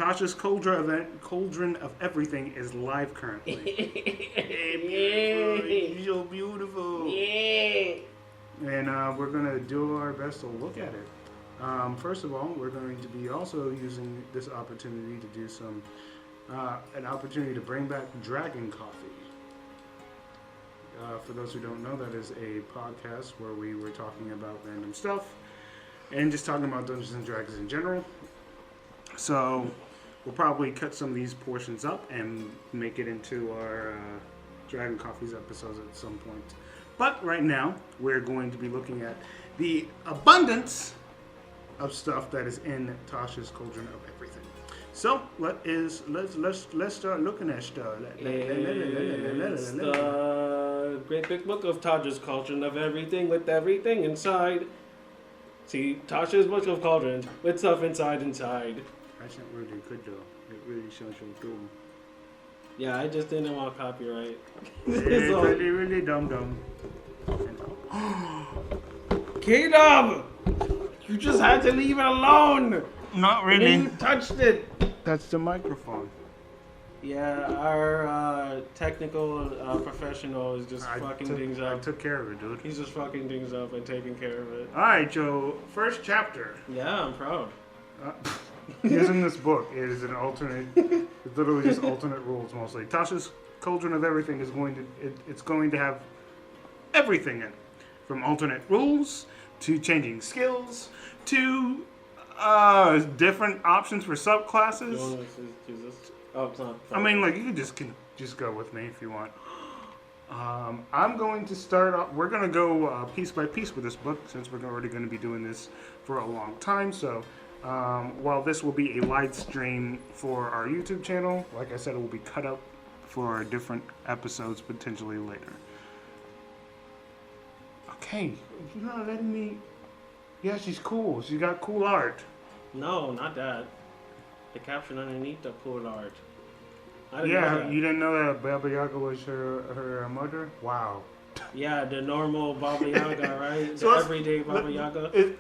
Tasha's Cauldron of Everything is live currently. Hey, beautiful. You're so beautiful. Yeah. And we're going to do our best to look at it. First of all, we're going to be also using this opportunity to do an opportunity to bring back Dragon Coffee. For those who don't know, that is a podcast where we were talking about random stuff and just talking about Dungeons and Dragons in general. So we'll probably cut some of these portions up and make it into our Dragon Coffee's episodes at some point. But right now, we're going to be looking at the abundance of stuff that is in Tasha's Cauldron of Everything. So let's start looking at stuff. It's the great big book of Tasha's Cauldron of Everything with everything inside. See, Tasha's Book of Cauldrons with stuff inside. That's not really good though. It really shows you cool. Yeah, I just didn't want copyright. It's really dumb. Caleb! You just had to leave it alone! Not And then you touched it! That's the microphone. Yeah, our technical professional is just fucking things I up. took care of it, dude. He's just fucking things up and taking care of it. Alright, Joe. First chapter. Yeah, I'm proud. Using this book, it is an alternate. It's literally just alternate rules mostly. Tasha's Cauldron of Everything is it's going to have everything in it, from alternate rules to changing skills to different options for subclasses. Oh, it's not. I mean, like you can just go with me if you want. I'm going to start off. We're going to go piece by piece with this book since we're already going to be doing this for a long time. So. While this will be a live stream for our YouTube channel, like I said, it will be cut up for different episodes potentially later. Okay, you're not letting me. Yeah, she's cool. She's got cool art. No, not that. The caption underneath the cool art. I didn't know that. You didn't know that Baba Yaga was her mother? Wow. Yeah, the normal Baba Yaga, right? So the everyday Baba Yaga.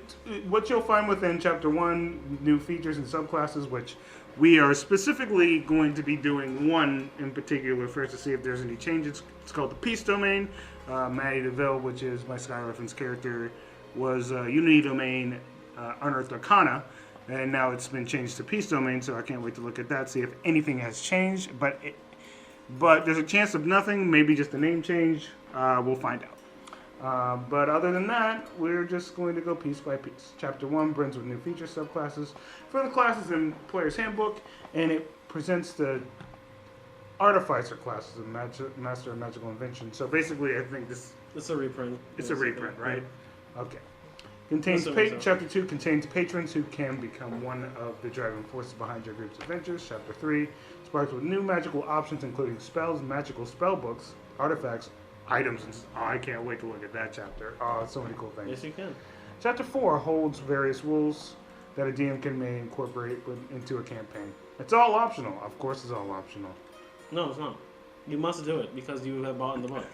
What you'll find within Chapter 1, new features and subclasses, which we are specifically going to be doing one in particular first to see if there's any changes. It's called the Peace Domain. Maddie DeVille, which is my Sky Reference character, was Unity Domain Unearthed Arcana, and now it's been changed to Peace Domain, so I can't wait to look at that, see if anything has changed. But there's a chance of nothing, maybe just a name change. We'll find out. But other than that, we're just going to go piece by piece. Chapter 1 brings with new feature subclasses for the classes in Player's Handbook, and it presents the Artificer classes in Master of Magical Invention. So basically, I think this... It's a reprint. It's a reprint, right? Okay. So. Chapter 2 contains patrons who can become one of the driving forces behind your group's adventures. Chapter 3 sparks with new magical options, including spells, magical spell books, artifacts, items, and I can't wait to look at that chapter. Oh, so many cool things. Yes, you can. Chapter 4 holds various rules that a DM may incorporate into a campaign. It's all optional. Of course, it's all optional. No, it's not. You must do it because you have bought in the book.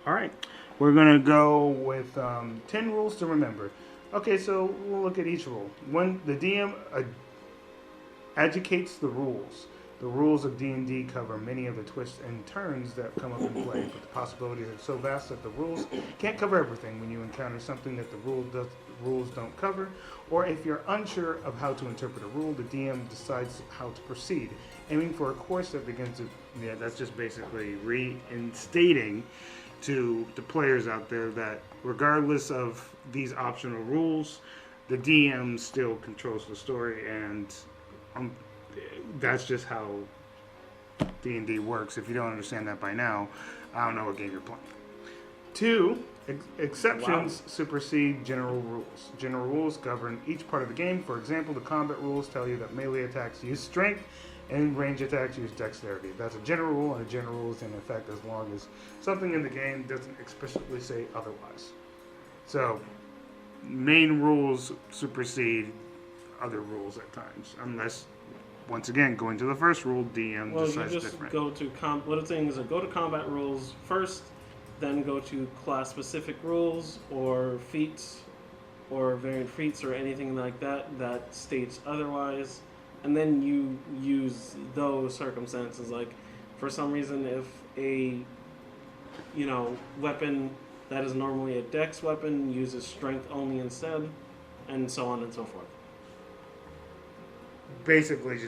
All right. We're going to go with 10 rules to remember. Okay, so we'll look at each rule. When the DM educates the rules of D&D cover many of the twists and turns that come up in play, but the possibilities are so vast that the rules can't cover everything. When you encounter something that the rules don't cover, or if you're unsure of how to interpret a rule, the DM decides how to proceed, aiming for a course that begins to... Yeah, that's just basically reinstating to the players out there that regardless of these optional rules, the DM still controls the story, and that's just how D&D works. If you don't understand that by now, I don't know what game you're playing. 2, exceptions supersede general rules. General rules govern each part of the game. For example, the combat rules tell you that melee attacks use strength and range attacks use dexterity. That's a general rule, and a general rule is in effect as long as something in the game doesn't explicitly say otherwise. So, main rules supersede other rules at times, unless, once again, going to the first rule, DM decides different. Go to what I'm saying is go to combat rules first, then go to class specific rules or feats or variant feats or anything like that that states otherwise. and then you use those circumstances. Like, for some reason, if a weapon that is normally a dex weapon uses strength only instead, and so on and so forth. Basically,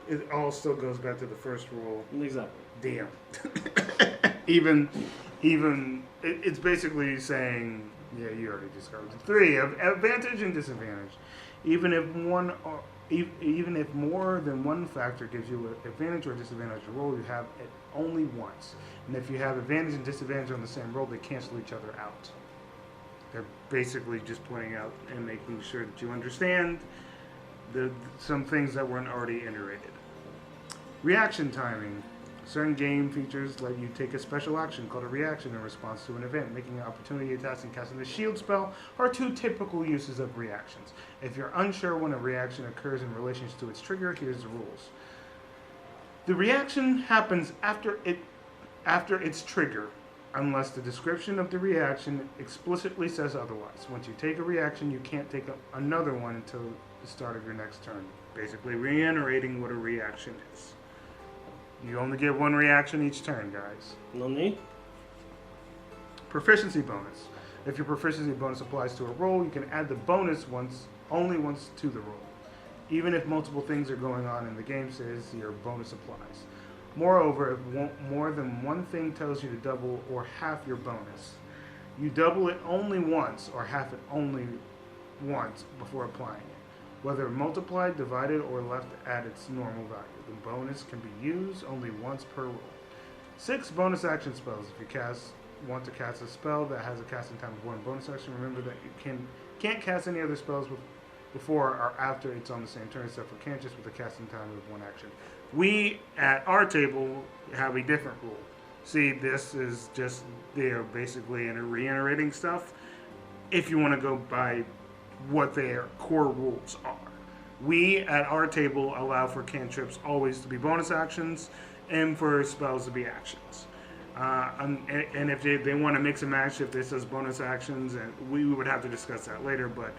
it all still goes back to the first rule. Exactly. Damn. even it's basically saying, yeah, you already discovered it. 3, advantage and disadvantage. Even if more than one factor gives you an advantage or disadvantage to roll, you have it only once. And if you have advantage and disadvantage on the same roll, they cancel each other out. They're basically just pointing out and making sure that you understand some things that weren't already iterated. Reaction timing. Certain game features let you take a special action called a reaction in response to an event. Making an opportunity attack and casting a shield spell are 2 typical uses of reactions. If you're unsure when a reaction occurs in relation to its trigger, here's the rules. The reaction happens after its trigger, unless the description of the reaction explicitly says otherwise. Once you take a reaction, you can't take another one until the start of your next turn. Basically reiterating what a reaction is. You only get 1 reaction each turn, guys. No need. Proficiency bonus. If your proficiency bonus applies to a roll, you can add the bonus only once to the roll. Even if multiple things are going on in the game, says your bonus applies. Moreover, if more than one thing tells you to double or half your bonus, you double it only once or half it only once before applying it. Whether multiplied, divided, or left at its normal value. The bonus can be used only once per roll. 6 bonus action spells. If you want to cast a spell that has a casting time of 1 bonus action, remember that you can't cast any other spells before or after it's on the same turn, except for cantrips with a casting time of 1 action. We, at our table, have a different rule. See, this is just, they're basically reiterating stuff. If you want to go by what their core rules are. We, at our table, allow for cantrips always to be bonus actions and for spells to be actions. And if they want to mix and match, if this says bonus actions, and we would have to discuss that later, but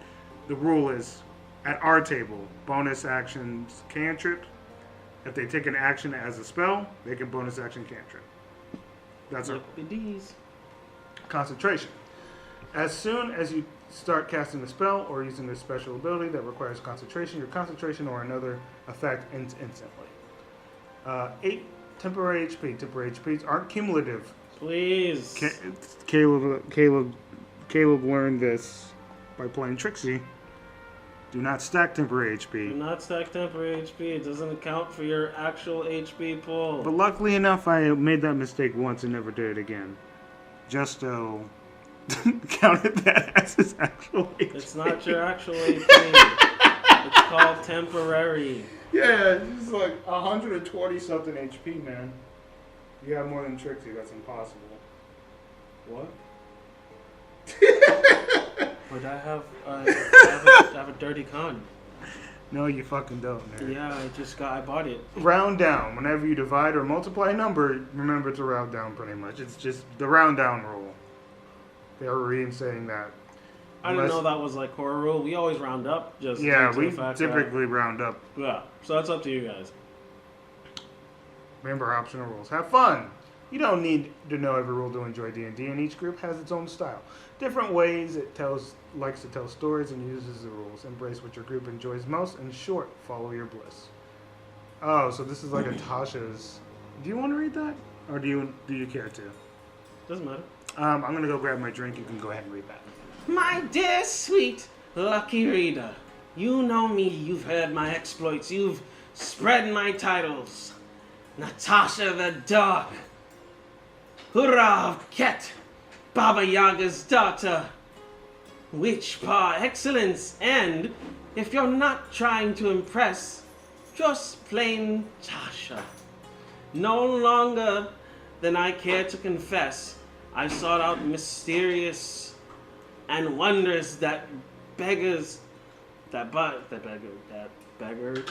the rule is, at our table, bonus actions cantrip. If they take an action as a spell, they can bonus action cantrip. That's our rule. Concentration. As soon as you start casting a spell or using a special ability that requires concentration, your concentration or another effect ends instantly. 8 temporary HP. Temporary HPs aren't cumulative. Please. Caleb learned this by playing Trixie. Do not stack temporary HP. Do not stack temporary HP. It doesn't account for your actual HP pool. But luckily enough, I made that mistake once and never did it again. Justo counted that as his actual HP. It's not your actual HP. It's called temporary. Yeah, it's like 120 something HP, man. You have more than Trixie, that's impossible. What? But I have a dirty con. No, you fucking don't, man. Yeah, I bought it. Round down. Whenever you divide or multiply a number, remember to round down pretty much. It's just the round down rule. They were saying that. I didn't know that was like core rule. We always round up. Just yeah, we typically round up. Yeah, so that's up to you guys. Remember optional rules. Have fun. You don't need to know every rule to enjoy D&D, and each group has its own style. Different ways it likes to tell stories and uses the rules. Embrace what your group enjoys most. In short, follow your bliss. Oh, so this is like a Tasha's. Do you want to read that, or do you care to? Doesn't matter. I'm gonna go grab my drink. You can go ahead and read that. My dear, sweet, lucky reader, you know me. You've heard my exploits. You've spread my titles. Natasha the Dog, Hurrah of Ket, Baba Yaga's daughter, Witch par excellence, and if you're not trying to impress, just plain Tasha. No longer than I care to confess, I sought out mysterious and wonders that beggar description. That beggar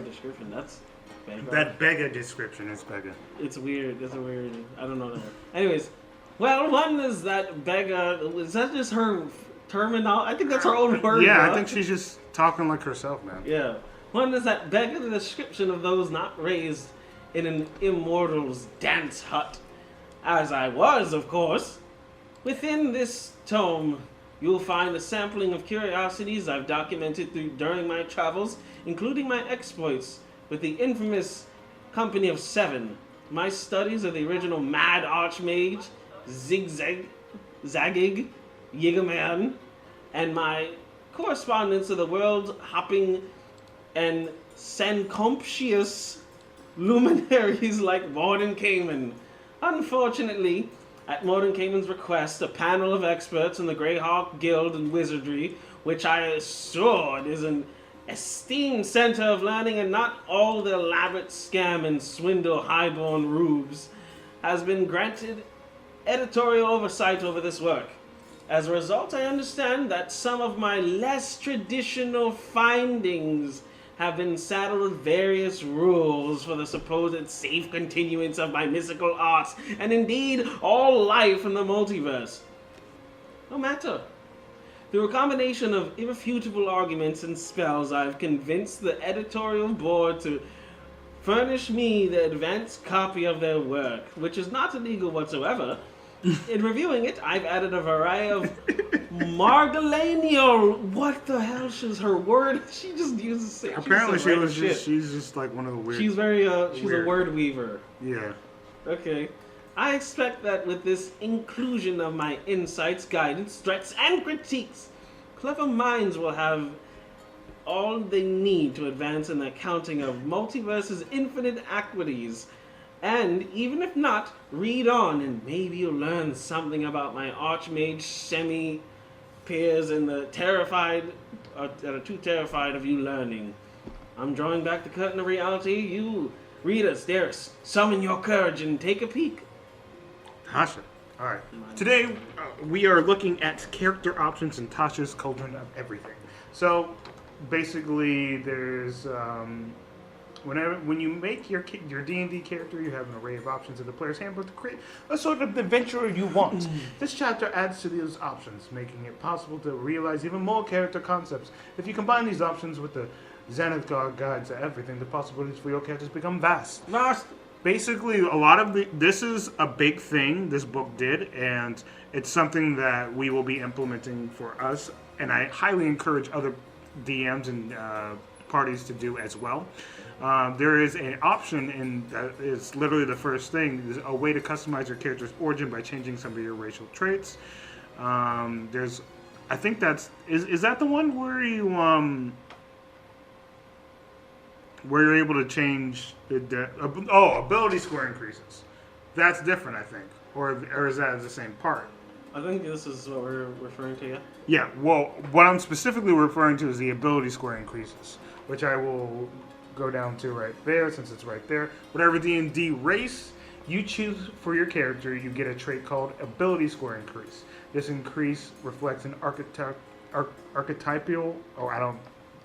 description. That's beggar. That beggar description is beggar. It's weird. It's a weird. I don't know that. Anyways, well, one is that beggar. Is that just her terminology. I think that's her own word. Yeah, bro. I think she's just talking like herself, man. Yeah. One is that beg the description of those not raised in an immortal's dance hut. As I was, of course. Within this tome, you'll find a sampling of curiosities I've documented during my travels, including my exploits with the infamous Company of Seven, my studies of the original Mad Archmage, Zigzag, Zagig, Yigaman, and my correspondence of the world-hopping and sencomptious luminaries like Morden Cayman. Unfortunately, at Morden Cayman's request, a panel of experts in the Greyhawk Guild and Wizardry, which I assured is an esteemed center of learning and not all the elaborate scam and swindle highborn rubes, has been granted editorial oversight over this work. As a result, I understand that some of my less traditional findings have been saddled with various rules for the supposed safe continuance of my mystical arts, and indeed all life in the multiverse. No matter. Through a combination of irrefutable arguments and spells, I've convinced the editorial board to furnish me the advanced copy of their work, which is not illegal whatsoever. In reviewing it, I've added a variety of Margalanio. What the hell is her word? She just uses it. Apparently she's just like one of the weird. She's she's a word weaver. Yeah. Okay. I expect that with this inclusion of my insights, guidance, threats, and critiques, clever minds will have all they need to advance in the accounting of Multiverse's infinite equities. And even if not, read on and maybe you'll learn something about my Archmage semi-peers and that are too terrified of you learning. I'm drawing back the curtain of reality. You, readers, dares, summon your courage and take a peek. Tasha. All right. Today, we are looking at character options in Tasha's Cauldron of Everything. So, basically, there's... when you make your D&D character, you have an array of options in the player's handbook to create a sort of adventurer you want. This chapter adds to those options, making it possible to realize even more character concepts. If you combine these options with the Zenith Guides to Everything, the possibilities for your characters become vast. Basically, this is a big thing this book did, and it's something that we will be implementing for us, and I highly encourage other DMs and parties to do as well. There is an option that is literally the first thing. There's a way to customize your character's origin by changing some of your racial traits. I think is that the one where you're able to change ability score increases. That's different, I think, or is that the same part? I think this is what we're referring to, yeah? Yeah, well, what I'm specifically referring to is the ability score increases, which I will go down to right there, since it's right there. Whatever D&D race you choose for your character, you get a trait called ability score increase. This increase reflects an archetypal,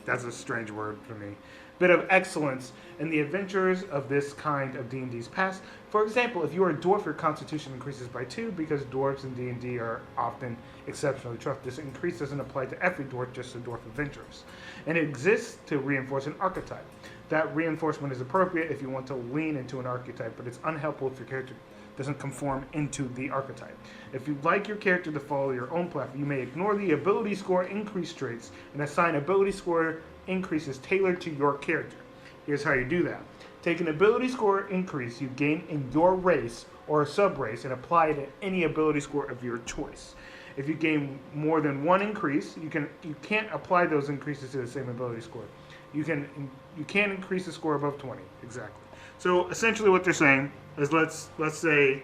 that's a strange word for me, bit of excellence in the adventures of this kind of D&D's past. For example, if you are a dwarf, your constitution increases by 2 because dwarves in D&D are often exceptionally tough. This increase doesn't apply to every dwarf, just to dwarf adventurers. And it exists to reinforce an archetype. That reinforcement is appropriate if you want to lean into an archetype, but it's unhelpful if your character doesn't conform into the archetype. If you'd like your character to follow your own platform, you may ignore the ability score increase traits and assign ability score increases tailored to your character. Here's how you do that. Take an ability score increase you gain in your race or a sub-race and apply it to any ability score of your choice. If you gain more than one increase, you can't apply those increases to the same ability score. You can't increase the score above 20. Exactly. So essentially what they're saying is let's say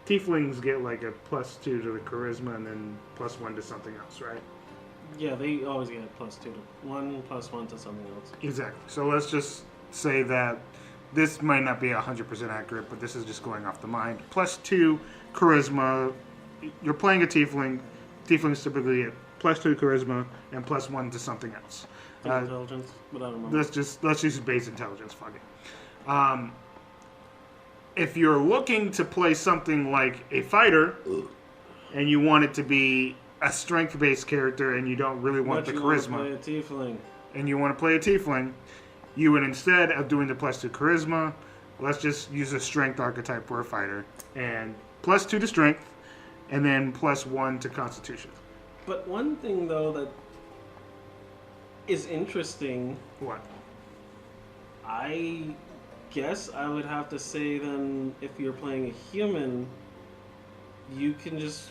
tieflings get like a +2 to the charisma and then +1 to something else, right? Yeah, they always get a +2 to 1 +1 to something else. Exactly. So let's just say that this might not be 100% accurate, but this is just going off the mind. +2 charisma. You're playing a tiefling. Tieflings typically get +2 charisma and +1 to something else. Intelligence, but I don't remember. Let's use base intelligence. Fuck it. If you're looking to play something like a fighter, and you want it to be a strength-based character and you don't really want But the you wanna charisma, play a tiefling. and you want to play a tiefling, you would, instead of doing the +2 charisma, let's just use a strength archetype for a fighter, and +2 to strength, and then +1 to constitution. But one thing though that is interesting, What? I guess I would have to say then, if you're playing a human, you can just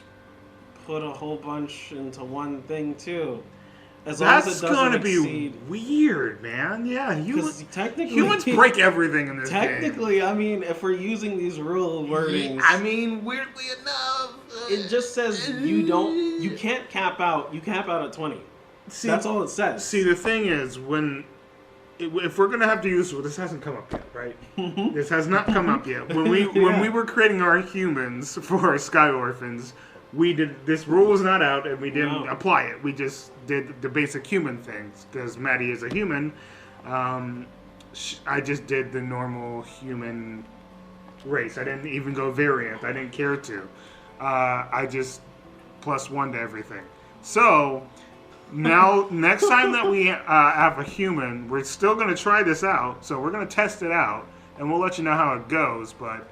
put a whole bunch into one thing too. As long as That's it doesn't gonna be exceed. weird, man. Yeah, Because technically, humans break everything in this game. technically, I mean, if we're using these rule wordings, I mean, weirdly enough, it just says you can't cap out. You cap out at 20. See, That's all it says. See, the thing is, if we're gonna have to use, well, this hasn't come up yet, right? This has not come up yet. When we were creating our humans for our Sky Orphans, we did, this rule was not out, and we didn't apply it. We just did the basic human things because Maddie is a human. I just did the normal human race. I didn't even go variant. I didn't care to. I just +1 to everything. So now, next time that we have a human, we're still going to try this out. So we're going to test it out, and we'll let you know how it goes. But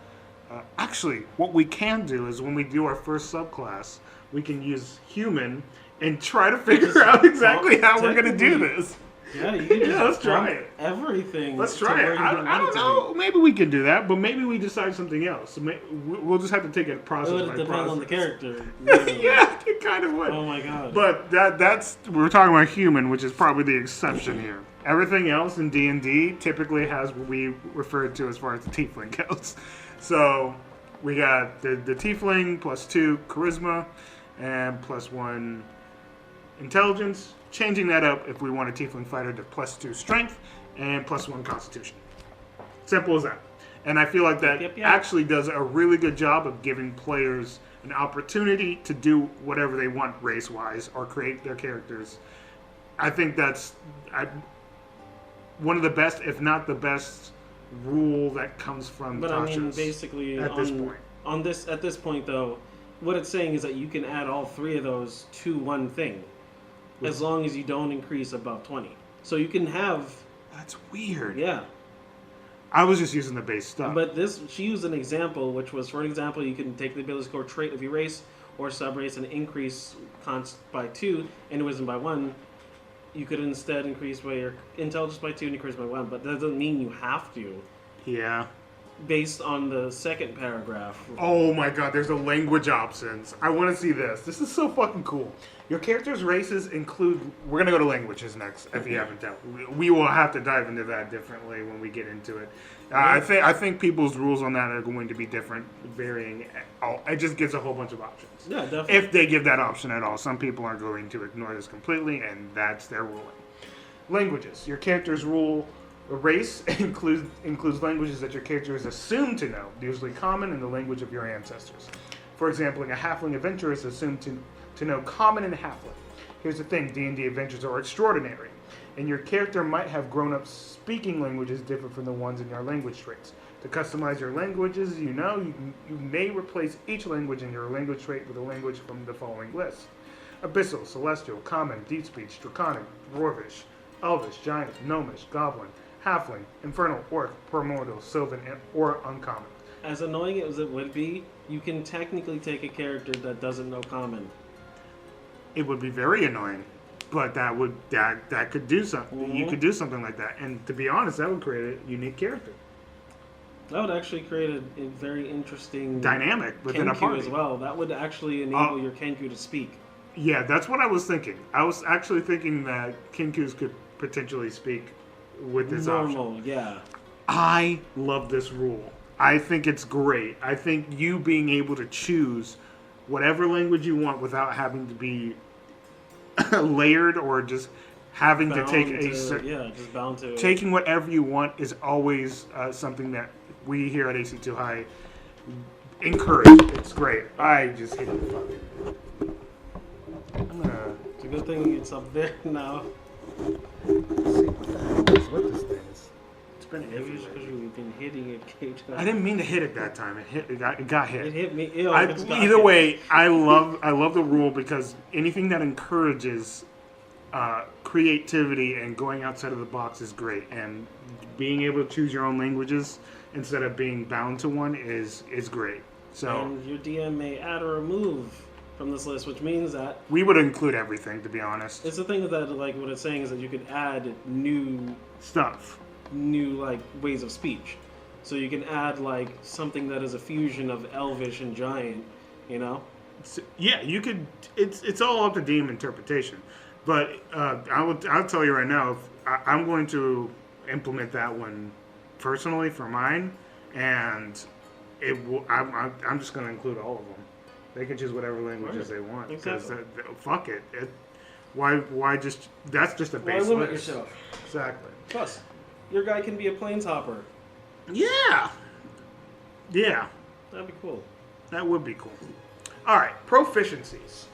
actually, what we can do is when we do our first subclass, we can use human and try to figure out exactly how we're going to do this. Yeah, you can just let's try it. Everything. Let's try it. I don't know. Maybe we can do that, but maybe we decide something else. We'll just have to take it process It by would depend on the process. character. Yeah, it kind of would. Oh my god. But that's we're talking about human, which is probably the exception here. Everything else in D&D typically has what we refer to as far as the tiefling goes. So we got the tiefling +2 charisma and +1 intelligence. Changing that up if we want a tiefling fighter to +2 strength and +1 constitution. Simple as that. And I feel like that actually does a really good job of giving players an opportunity to do whatever they want race-wise or create their characters. I think that's one of the best, if not the best, rule that comes from But Tashas I mean, basically, at this point. At this point, though, what it's saying is that you can add all three of those to one thing, as long as you don't increase above 20. So you can have. That's weird. Yeah. I was just using the base stuff. But she used an example, which was, for example, you can take the ability score trait of your race or subrace and increase const by 2 and wisdom by 1. You could instead increase by your intelligence by 2 and your charisma by 1, but that doesn't mean you have to. Yeah. Based on the second paragraph. Oh my god, there's a language options. I want to see this. This is so fucking cool. Your character's races include... We're going to go to languages next, if you haven't done. We will have to dive into that differently when we get into it. I think people's rules on that are going to be different, varying. It just gives a whole bunch of options. Yeah, definitely. If they give that option at all. Some people are going to ignore this completely, and that's their ruling. Languages. Your character's rule... Race includes languages that your character is assumed to know, usually common in the language of your ancestors. For example, a halfling adventurer is assumed to know common in halfling. Here's the thing, D&D adventures are extraordinary, and your character might have grown up speaking languages different from the ones in your language traits. To customize your languages, you may replace each language in your language trait with a language from the following list. Abyssal, Celestial, Common, Deep Speech, Draconic, Dwarvish, Elvish, Giant, Gnomish, Goblin, Halfling, Infernal, Orc, Primordial, Sylvan, or Uncommon. As annoying as it would be, you can technically take a character that doesn't know Common. It would be very annoying, but that could do something. Mm-hmm. You could do something like that, and to be honest, that would create a unique character. That would actually create a very interesting dynamic within a party as well. That would actually enable your Kenku to speak. Yeah, that's what I was thinking. I was actually thinking that Kenkus could potentially speak with this option. Yeah. I love this rule. I think it's great. I think you being able to choose whatever language you want without having to be layered or just having to take just bound to taking whatever you want is always something that we here at AC2 High encourage. It's great. I just hate the fucking. It's a good thing it's up there now. Let's see what the hell is with this thing. It's spinning Maybe iffy it's because lately. you've been hitting it, Kate. I didn't mean to hit it that time. It got hit. It hit me. Ew, I, it's got either hit. way, I love the rule because anything that encourages creativity and going outside of the box is great, and being able to choose your own languages instead of being bound to one is great. So And your DM may add or remove from this list, which means that we would include everything, to be honest. it's the thing that, like, what it's saying is that you could add new Stuff. like ways of speech. So you can add like something that is a fusion of Elvish and Giant, you know? So, yeah, you could. It's all up to DM interpretation, but I'll tell you right now, I'm going to implement that one personally for mine, and I'm just going to include all of them. They can choose whatever languages they want because Exactly. fuck it. Why just that's just a Why base limit list. yourself? Exactly. Plus, your guy can be a planeshopper. Yeah. That'd be cool. That would be cool. All right, proficiencies.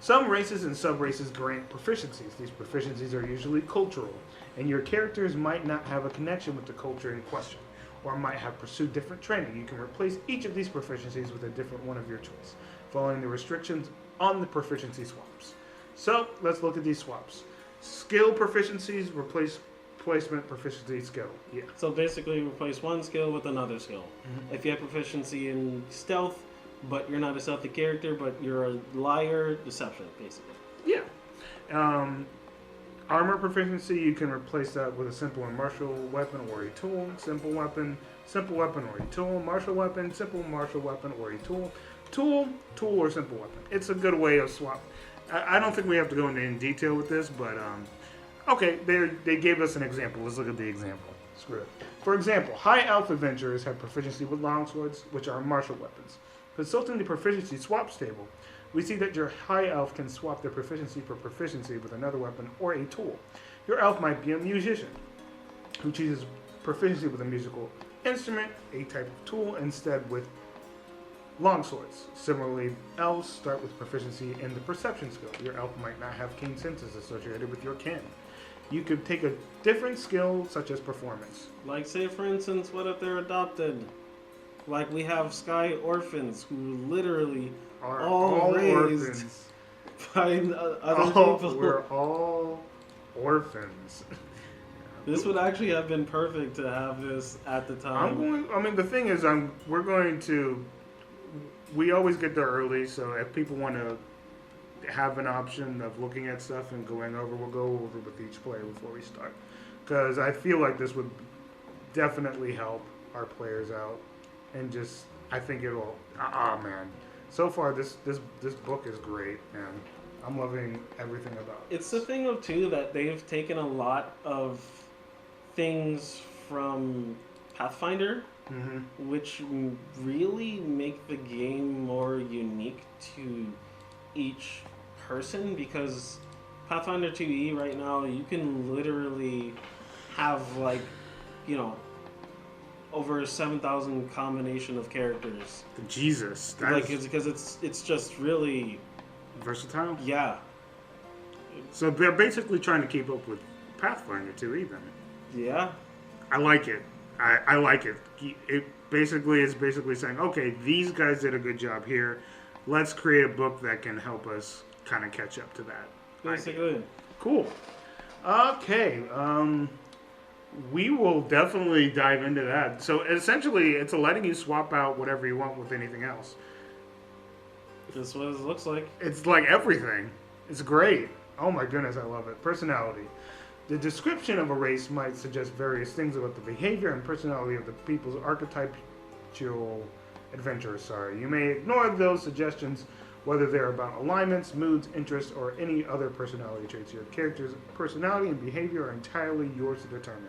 Some races and sub-races grant proficiencies. These proficiencies are usually cultural, and your characters might not have a connection with the culture in question, or might have pursued different training. You can replace each of these proficiencies with a different one of your choice, following the restrictions on the proficiency swaps. So, let's look at these swaps. Skill proficiencies, replacement proficiency skill. Yeah. So basically, replace one skill with another skill. If you have proficiency in stealth, but you're not a stealthy character, but you're a liar, deception, basically. Yeah. Armor proficiency, you can replace that with a simple and martial weapon or a tool. Simple weapon or a tool. Martial weapon, simple martial weapon or a tool. Tool or simple weapon. It's a good way of swap. I don't think we have to go into in detail with this, but okay, they gave us an example. Let's look at the example. Screw it. For example, high elf adventurers have proficiency with longswords, which are martial weapons. Consulting the proficiency swaps table, we see that your high elf can swap their proficiency for proficiency with another weapon or a tool. Your elf might be a musician who chooses proficiency with a musical instrument, a type of tool, instead with longswords. Similarly, elves start with proficiency in the perception skill. Your elf might not have keen senses associated with your kin. You could take a different skill, such as performance. Like, say, for instance, what if they're adopted? Like, we have Sky Orphans, who literally Are all raised orphans. by other people. We're all orphans. This would actually have been perfect to have this at the time. The thing is, we always get there early, so if people want to have an option of looking at stuff and going over, we'll go over with each player before we start. Because I feel like this would definitely help our players out, and just, I think it'll, man. So far, this book is great, and I'm loving everything about it. It's the thing, of too, that they've taken a lot of things from Pathfinder, which really make the game more unique to each person, because Pathfinder 2e right now, you can literally have, like, you know, over 7,000 combination of characters. Jesus. Like, because it's just really versatile? Yeah. So they're basically trying to keep up with Pathfinder 2e then. Yeah. I like it. I like it. It basically is saying, okay, these guys did a good job here. Let's create a book that can help us kind of catch up to that. Basically. Cool. Okay. We will definitely dive into that. So essentially, it's letting you swap out whatever you want with anything else. That's what it looks like. It's like everything. It's great. Oh my goodness, I love it. Personality. The description of a race might suggest various things about the behavior and personality of the people's archetypal adventurers. You may ignore those suggestions, whether they're about alignments, moods, interests, or any other personality traits. Your character's personality and behavior are entirely yours to determine.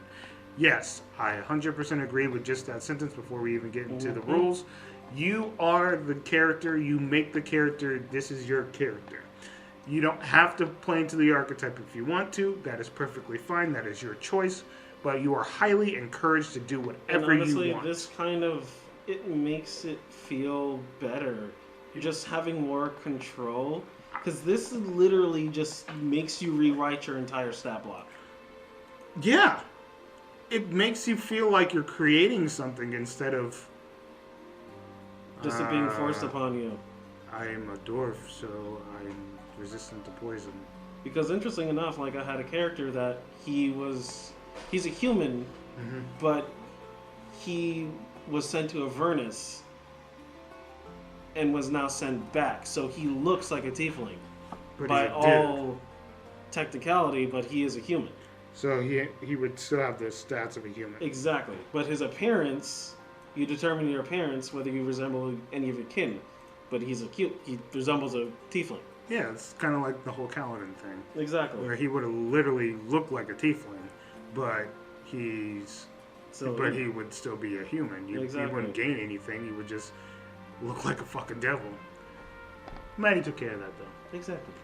Yes, I 100% agree with just that sentence before we even get into the rules. You are the character. You make the character. This is your character. You don't have to play into the archetype if you want to. That is perfectly fine. That is your choice. But you are highly encouraged to do whatever and honestly, you want. This kind of, it makes it feel better. You're just having more control. Because this literally just makes you rewrite your entire stat block. Yeah. it makes you feel like you're creating something instead of Just it being forced upon you. I am a dwarf, so I'm resistant to poison. Because interesting enough, like I had a character that he's a human, but he was sent to Avernus and was now sent back. So he looks like a tiefling But by he's a all technicality, but he is a human. So he would still have the stats of a human. Exactly. But his appearance, you determine your appearance whether you resemble any of your kin. But he resembles a tiefling. Yeah, it's kind of like the whole Kaladin thing. Exactly. Where he would have literally looked like a tiefling, but he would still be a human. He wouldn't gain anything. He would just look like a fucking devil. Manny took care of that, though. Exactly.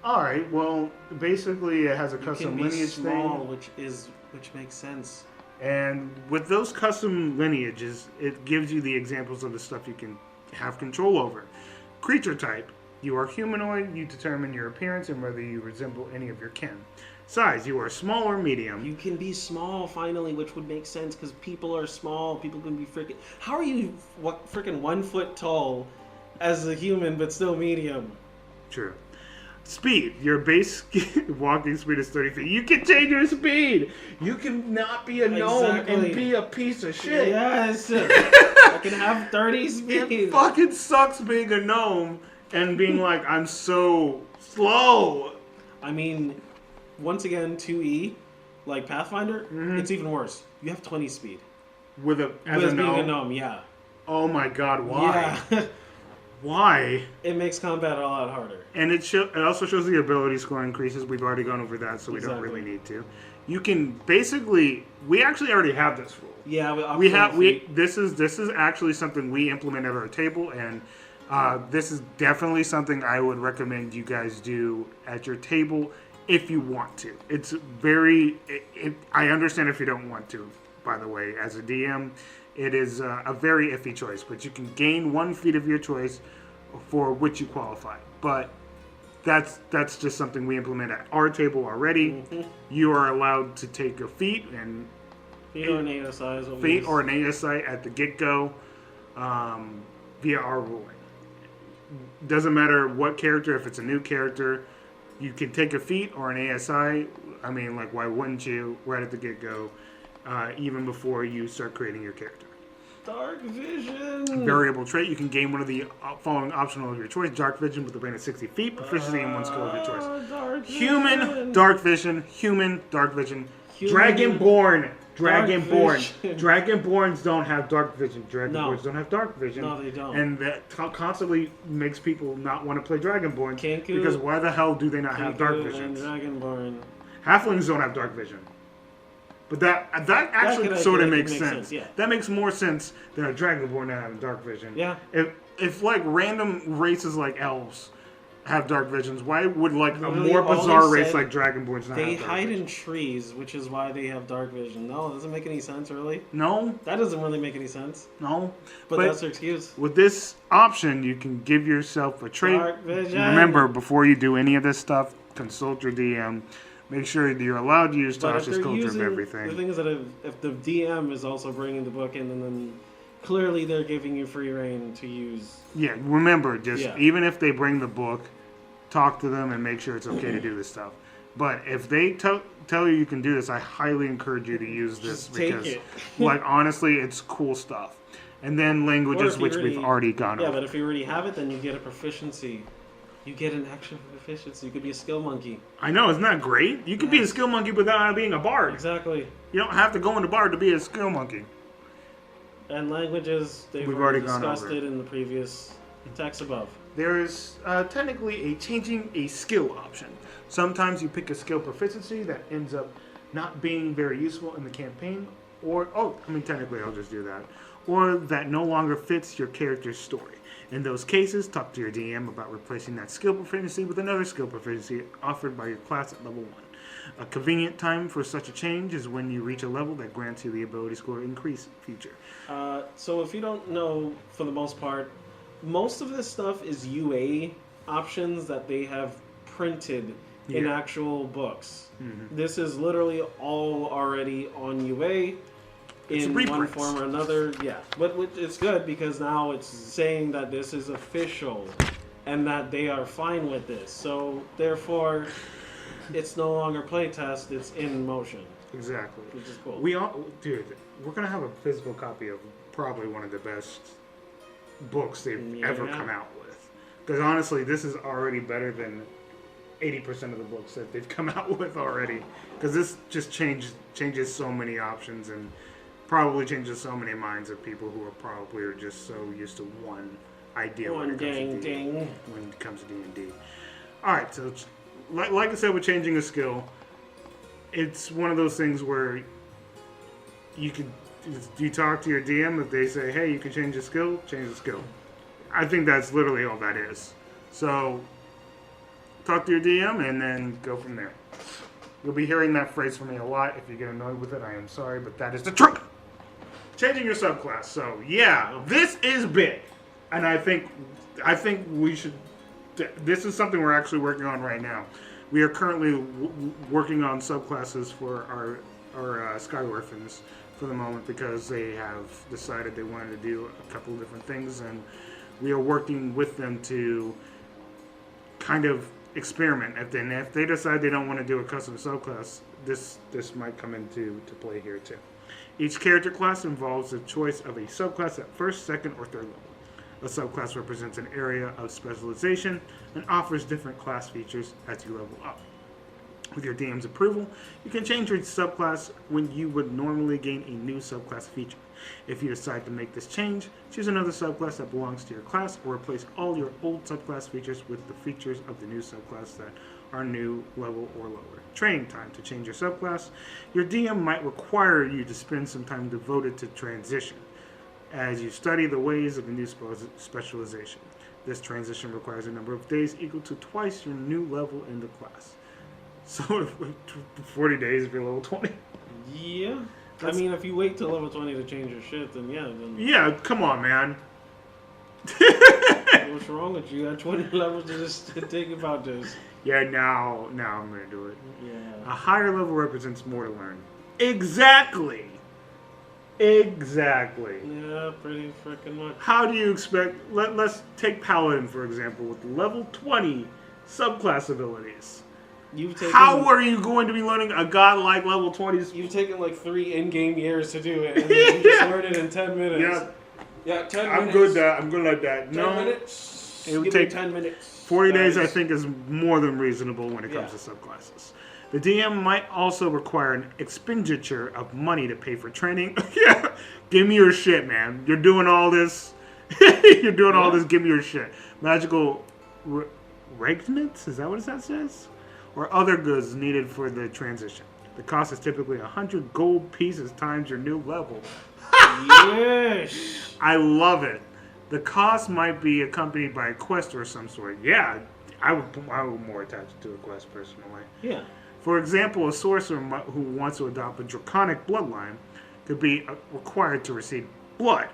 All right. Well, basically, it has a custom lineage lineage small, thing, which makes sense. and with those custom lineages, it gives you the examples of the stuff you can have control over. Creature type. You are humanoid. You determine your appearance and whether you resemble any of your kin. Size. You are small or medium. You can be small, finally, which would make sense because people are small. People can be freaking... How are you freaking 1 foot tall as a human, but still medium? True. Speed. Your base walking speed is 30 feet. You can change your speed. You can not be a gnome and be a piece of shit. Yes. I can have 30 speed. It fucking sucks being a gnome and being like, I'm so slow. I mean, once again, 2E, like Pathfinder, it's even worse. You have 20 speed. As being a gnome, yeah. Oh my god, why? Yeah. Why? It makes combat a lot harder. And it also shows the ability score increases. We've already gone over that, so we don't really need to. You can basically, we actually already have this rule. Yeah, this is actually something we implement at our table, and this is definitely something I would recommend you guys do at your table if you want to. It's I understand if you don't want to, by the way. As a DM, it is a very iffy choice, but you can gain 1 feat of your choice for which you qualify. But that's just something we implement at our table already. You are allowed to take a feat and feat or an ASI. Feat or an ASI at the get-go via our ruling. Doesn't matter what character, if it's a new character, you can take a feat or an ASI. I mean, like, why wouldn't you right at the get-go, even before you start creating your character? Dark Vision! Variable trait, you can gain one of the following optional of your choice. Dark Vision with a range of 60 feet, proficiency in one skill of your choice. Human, Dark Vision, Human, Dark Vision, Dragonborn. Dragonborns don't have dark vision. Dragonborns don't have dark vision. No, they don't. And that constantly makes people not want to play Dragonborn. Because why the hell do they not have dark vision? Dragonborn. Halflings don't have dark vision. But that actually sort of makes sense. Yeah. That makes more sense than a Dragonborn not having dark vision. Yeah. If like random races like elves have dark visions, why would like Literally, a more bizarre race like Dragonborns not have dark vision? They hide in trees, which is why they have dark vision. No, it doesn't make any sense, really. No. That doesn't really make any sense. No. But that's their excuse. With this option, you can give yourself a trait. Dark vision. Remember, before you do any of this stuff, consult your DM. Make sure you're allowed to use Tashas Cauldron of everything. The thing is that if the DM is also bringing the book in, and then clearly they're giving you free reign to use. Yeah, remember, even if they bring the book, talk to them and make sure it's okay to do this stuff. But if they tell you can do this, I highly encourage you to use this because, like, honestly, it's cool stuff. And then languages, which we've already gone over. Yeah, but if you already have it, then you get a proficiency. You get an extra proficiency. You could be a skill monkey. I know, isn't that great? You could be a skill monkey without being a bard. Exactly. You don't have to go into bard to be a skill monkey. And languages, we've already discussed it in the previous text above. There is technically changing a skill option. Sometimes you pick a skill proficiency that ends up not being very useful in the campaign, technically I'll just do that, or that no longer fits your character's story. In those cases, talk to your DM about replacing that skill proficiency with another skill proficiency offered by your class at level 1. A convenient time for such a change is when you reach a level that grants you the ability score increase feature. So if you don't know, for the most part, most of this stuff is UA options that they have printed in actual books. Mm-hmm. This is literally all already on UA in one form or another. Yeah, but it's good because now it's saying that this is official and that they are fine with this. So therefore, it's no longer playtest; it's in motion. Exactly. Which is cool. Dude, we're gonna have a physical copy of probably one of the best books they've ever come out with. Because honestly, this is already better than 80% of the books that they've come out with already. Because this just changes so many options and probably changes so many minds of people who are probably just so used to one idea when it comes to D&D. All right, so like I said, with changing a skill, it's one of those things where you talk to your DM. If they say, hey, you can change the skill, change the skill. I think that's literally all that is. So talk to your DM and then go from there. You'll be hearing that phrase from me a lot. If you get annoyed with it, I am sorry, but that is the truth. Changing your subclass. So yeah, this is big, and I think we should. This is something we're actually working on right now. We are currently working on subclasses for our Sky Orphans for the moment because they have decided they wanted to do a couple of different things, and we are working with them to kind of experiment. If they decide they don't want to do a custom subclass, this might come into play here too. Each character class involves the choice of a subclass at first, second, or third level. A subclass represents an area of specialization and offers different class features as you level up. With your DM's approval, you can change your subclass when you would normally gain a new subclass feature. If you decide to make this change, choose another subclass that belongs to your class or replace all your old subclass features with the features of the new subclass that are new, level, or lower. Training time. To change your subclass, your DM might require you to spend some time devoted to transition as you study the ways of the new specialization. This transition requires a number of days equal to twice your new level in the class. So 40 days if you're level 20. Yeah. I mean, if you wait till level 20 to change your shit, then yeah. Yeah, come on, man. What's wrong with you? You got 20 levels to just think about this. Yeah, now I'm going to do it. Yeah. A higher level represents more to learn. Exactly. Yeah, pretty freaking much. How do you expect... Let's take Paladin, for example, with level 20 subclass abilities. How are you going to be learning a godlike level 20? You've taken like 3 in-game years to do it, and you just learned it in 10 minutes. Yeah, 10 minutes. I'm good like that. 10 minutes? It would take 10 minutes. 40 days, I think, is more than reasonable when it comes to subclasses. The DM might also require an expenditure of money to pay for training. Yeah, give me your shit, man. You're doing all this. All this. Give me your shit. Magical regiments? Is that what that says? Or other goods needed for the transition. The cost is typically 100 gold pieces times your new level. Yes! I love it. The cost might be accompanied by a quest or some sort. Yeah, I would more attach it to a quest personally. Yeah. For example, a sorcerer who wants to adopt a draconic bloodline could be required to receive blood,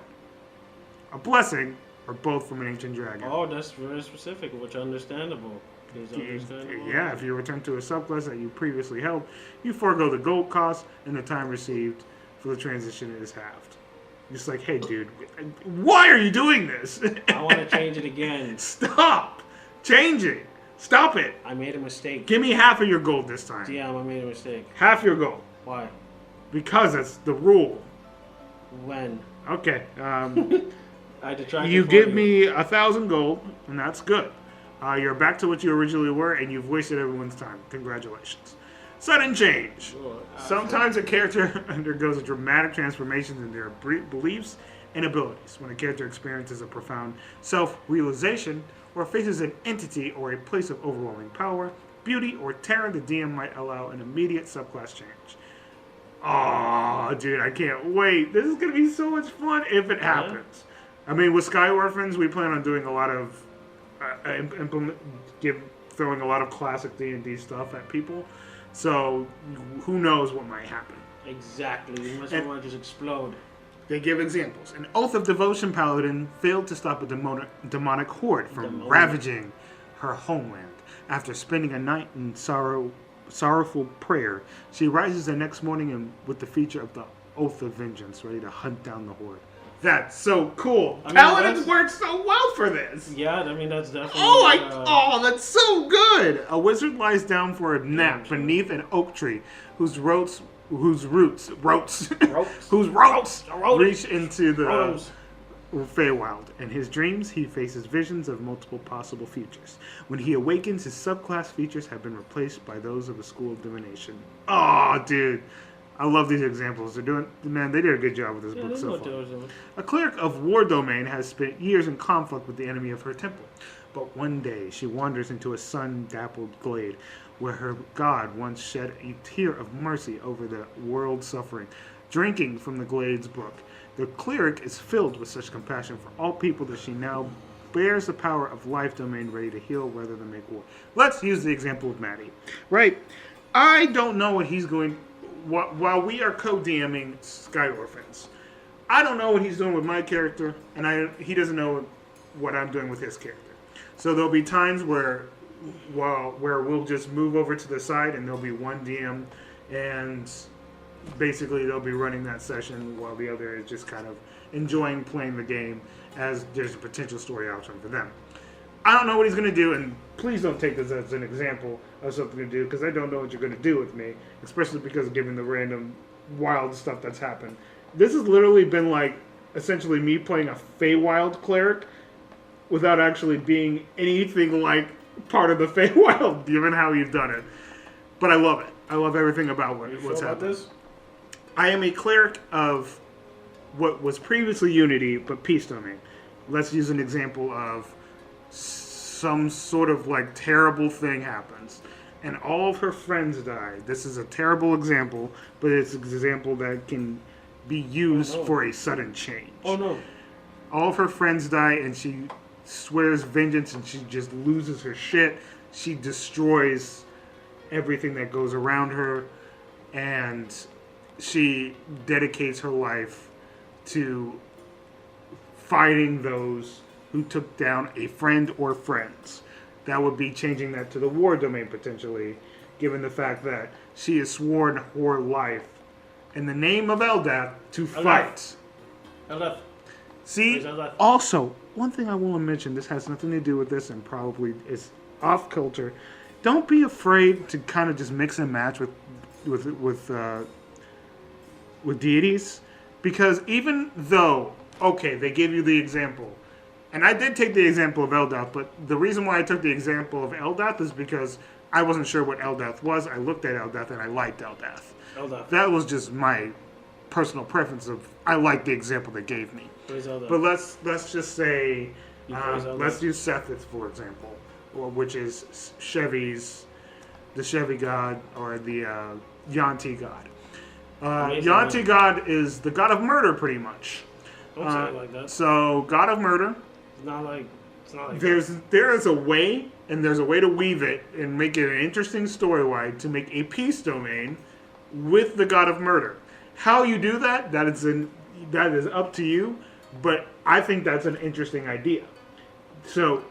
a blessing, or both from an ancient dragon. Oh, that's very specific, which is understandable. Yeah, if you return to a subclass that you previously held, you forego the gold cost, and the time received for the transition is halved. Just like, hey, dude, why are you doing this? I want to change it again. Stop! Change it! Stop it! I made a mistake. Give me half of your gold this time. Yeah, I made a mistake. Half your gold. Why? Because that's the rule. When? Okay. I detracted. You give me 1,000 gold, and that's good. You're back to what you originally were, and you've wasted everyone's time. Congratulations. Sudden change. Sometimes a character undergoes a dramatic transformation in their beliefs and abilities. When a character experiences a profound self-realization or faces an entity or a place of overwhelming power, beauty, or terror, the DM might allow an immediate subclass change. Oh, dude, I can't wait. This is going to be so much fun if it happens. I mean, with Sky Orphans, we plan on doing a lot of throwing a lot of classic D&D stuff at people. So who knows what might happen? Exactly. You must just explode. They give examples. An Oath of Devotion paladin failed to stop a demonic horde from ravaging her homeland. After spending a night in sorrowful prayer, she rises the next morning with the feature of the Oath of Vengeance, ready to hunt down the horde. That's so cool. Paladins work so well for this. Yeah, I mean, that's definitely... That's so good. A wizard lies down for a nap beneath an oak tree whose roots reach into the Feywild. In his dreams, he faces visions of multiple possible futures. When he awakens, his subclass features have been replaced by those of a school of divination. Oh, dude. I love these examples. They did a good job with this book so far. A cleric of war domain has spent years in conflict with the enemy of her temple. But one day, she wanders into a sun-dappled glade where her god once shed a tear of mercy over the world's suffering, drinking from the glade's brook. The cleric is filled with such compassion for all people that she now bears the power of life domain, ready to heal rather than make war. Let's use the example of Maddie. Right? I don't know what he's going... While we are co-DMing Sky Orphans, I don't know what he's doing with my character, and he doesn't know what I'm doing with his character. So there'll be times where we'll just move over to the side, and there'll be one DM, and basically they'll be running that session while the other is just kind of enjoying playing the game, as there's a potential story outcome for them. I don't know what he's going to do, and please don't take this as an example of something to do, because I don't know what you're going to do with me, especially because given the random wild stuff that's happened. This has literally been like, essentially me playing a Feywild cleric without actually being anything like part of the Feywild, given how you've done it. But I love it. I love everything about what's happened. This? I am a cleric of what was previously Unity, but Peace Domain. Let's use an example of some sort of like terrible thing happens and all of her friends die. This is a terrible example, but it's an example that can be used for a sudden change. Oh no. All of her friends die and she swears vengeance and she just loses her shit. She destroys everything that goes around her and she dedicates her life to fighting those who took down a friend or friends. That would be changing that to the war domain potentially, given the fact that she has sworn her life in the name of Eldath to fight. Eldath. See, also, one thing I want to mention, this has nothing to do with this and probably is off kilter. Don't be afraid to kind of just mix and match with deities, because even though, okay, they give you the example, and I did take the example of Eldath, but the reason why I took the example of Eldath is because I wasn't sure what Eldath was. I looked at Eldath and I liked Eldath. That was just my personal preference of, I liked the example they gave me. But let's just say, let's use Sethith, for example, which is the Chevy god, or the Yanti god. Yanti god is the god of murder, pretty much. Don't say it like that. So, god of murder. It's not like there is a way, and there's a way to weave it and make it an interesting storyline to make a peace domain with the god of murder. How you do that, that is up to you, but I think that's an interesting idea. So,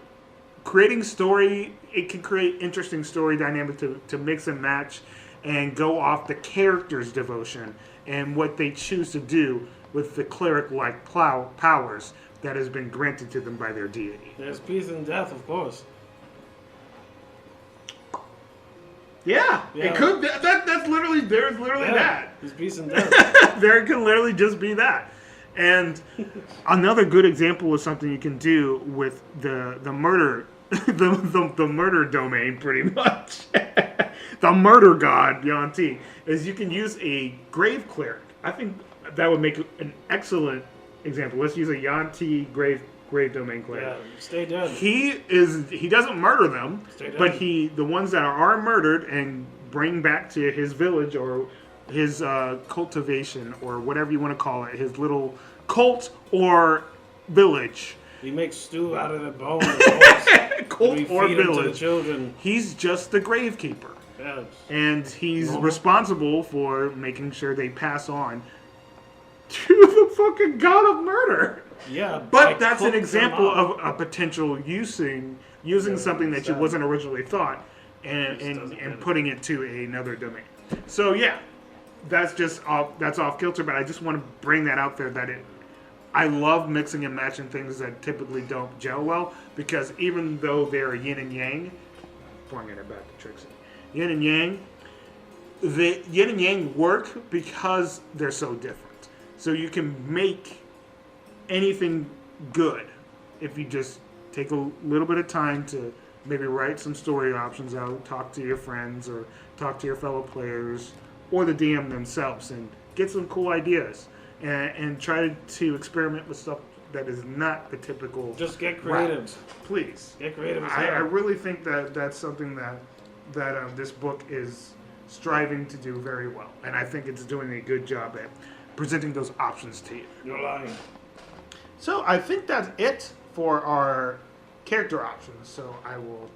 creating story, it can create interesting story dynamics to mix and match and go off the character's devotion and what they choose to do with the cleric-like powers that has been granted to them by their deity. There's peace and death, of course. Yeah. It could be. There's literally that. There's peace and death. There can literally just be that. And another good example of something you can do with the murder the murder domain, pretty much. The murder god, Yanti, is you can use a grave cleric. I think that would make an excellent example. Let's use a Yanti grave domain cleric. Yeah, stay dead. He doesn't murder them, but the ones that are murdered and bring back to his village or his cultivation or whatever you want to call it, his little cult or village. He makes stew out of the bones. Cult or village. To the children. He's just the gravekeeper. Yes. And he's responsible for making sure they pass on to the fucking god of murder. Yeah, But that's an example of a potential using something that you wasn't originally thought and putting it to another domain. So yeah, that's off kilter, but I just want to bring that out there that I love mixing and matching things that typically don't gel well, because even though they're yin and yang, pointing it back to Trixie, yin and yang, the yin and yang work because they're so different. So you can make anything good if you just take a little bit of time to maybe write some story options out, talk to your friends or talk to your fellow players or the DM themselves and get some cool ideas and try to experiment with stuff that is not the typical. Just get creative. Route. Please. Get creative. I really think that that's something that this book is striving to do very well. And I think it's doing a good job at presenting those options to you. You're lying. So I think that's it for our character options. So I will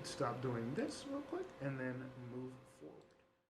stop doing this real quick and then move